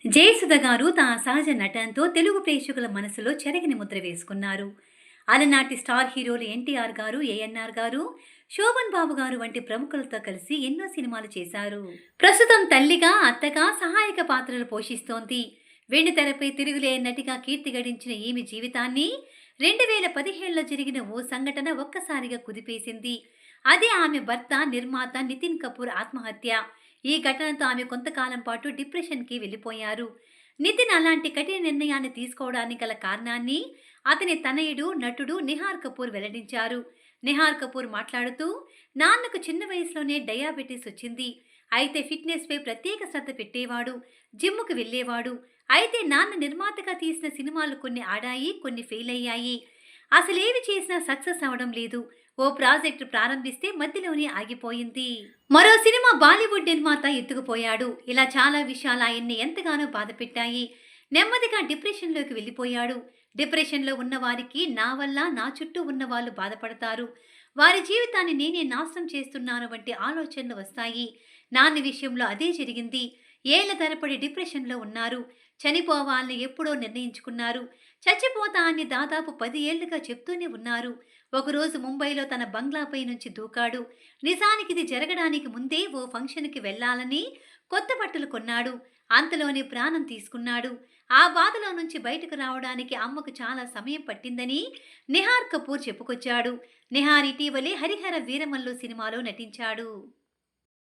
జయసుధ గారు తన సహజ నటనతో తెలుగు ప్రేక్షకుల మనసులో చెరగని ముద్ర వేసుకున్నారు. అలనాటి స్టార్ హీరోలు ఎన్టీఆర్ గారు, ఏఎన్నార్ గారు, శోభన్ బాబు గారు వంటి ప్రముఖులతో కలిసి ఎన్నో సినిమాలు చేశారు. ప్రస్తుతం తల్లిగా, అత్తగా సహాయక పాత్రలు పోషిస్తోంది. వెండితెరపై తిరుగులేని నటిగా కీర్తి గడించిన ఈమె జీవితాన్ని 2017లో జరిగిన ఓ సంఘటన ఒక్కసారిగా కుదిపేసింది. అదే ఆమె భర్త, నిర్మాత నితిన్ కపూర్ ఆత్మహత్య. ఈ ఘటనతో ఆమె కొంతకాలం పాటు డిప్రెషన్‌కి వెళ్ళిపోయారు. నితిన్ అలాంటి కఠిన నిర్ణయాన్ని తీసుకోవడానికి గల కారణాన్ని అతని తనయుడు, నటుడు నిహార్ కపూర్ వెల్లడించారు. నిహార్ కపూర్ మాట్లాడుతూ, నాన్నకు చిన్న వయసులోనే డయాబెటిస్ వచ్చింది. అయితే ఫిట్‌నెస్‌పై ప్రత్యేక శ్రద్ధ పెట్టేవాడు. జిమ్‌కి వెళ్ళేవాడు. అయితే నాన్న నిర్మాతగా తీసిన సినిమాలు కొన్ని ఆడాయి, కొన్ని ఫెయిల్ అయ్యాయి. అసలేవి చేసినా సక్సెస్ అవ్వడం లేదు. ఓ ప్రాజెక్ట్ ప్రారంభిస్తే మధ్యలోనే ఆగిపోయింది. మరో సినిమా బాలీవుడ్ నిర్మాత ఎత్తుకుపోయాడు. ఇలా చాలా విషయాలు ఆయన్ని ఎంతగానో బాధపెట్టాయి. నెమ్మదిగా డిప్రెషన్‌లోకి వెళ్ళిపోయాడు. డిప్రెషన్‌లో ఉన్న వారికి నా వల్ల నా చుట్టూ ఉన్న వాళ్ళు బాధపడతారు. వారి జీవితాన్ని నేనే నాశనం చేస్తున్నాను వంటి ఆలోచనలు వస్తాయి. నాన్న విషయంలో అదే జరిగింది. ఏళ్ల తరబడి డిప్రెషన్‌లో ఉన్నారు. చనిపోవాలని ఎప్పుడో నిర్ణయించుకున్నారు. చచ్చిపోతా అని దాదాపు 10 ఏళ్లుగా చెప్తూనే ఉన్నారు. ఒకరోజు ముంబైలో తన బంగ్లాపై నుంచి దూకాడు. నిజానికి ఇది జరగడానికి ముందే ఓ ఫంక్షన్‌కి వెళ్ళాలని కొత్త బట్టలు కొన్నాడు. అంతలోనే ప్రాణం తీసుకున్నాడు. ఆ బాధలో నుంచి బయటకు రావడానికి అమ్మకు చాలా సమయం పట్టిందని నిహార్ కపూర్ చెప్పుకొచ్చాడు. నిహార్ ఇటీవలే 'హరిహర వీరమల్లు' సినిమాలో నటించాడు.